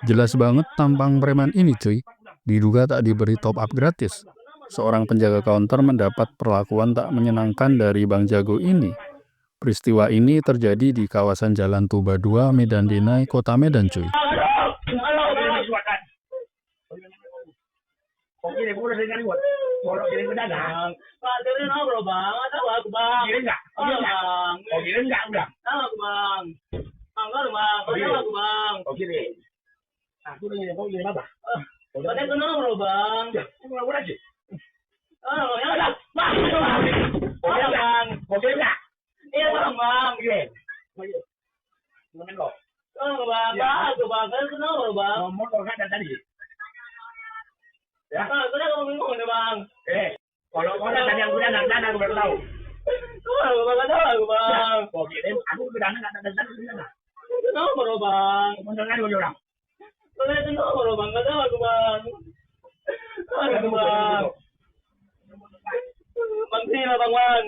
Jelas banget tampang preman ini cuy. Diduga tak diberi top up gratis. Seorang penjaga counter mendapat perlakuan tak menyenangkan dari Bang Jago ini. Peristiwa ini terjadi di kawasan Jalan Tuba 2, Medan Dinai, Kota Medan cuy. Kalau tadi yang udah nggak baru tahu. Aku udah nggak. Kenapa bro bang? Mendengar dulu orang. Kenapa bro bang? Kata aku bang. Aduh bang. Bang sini lah bang.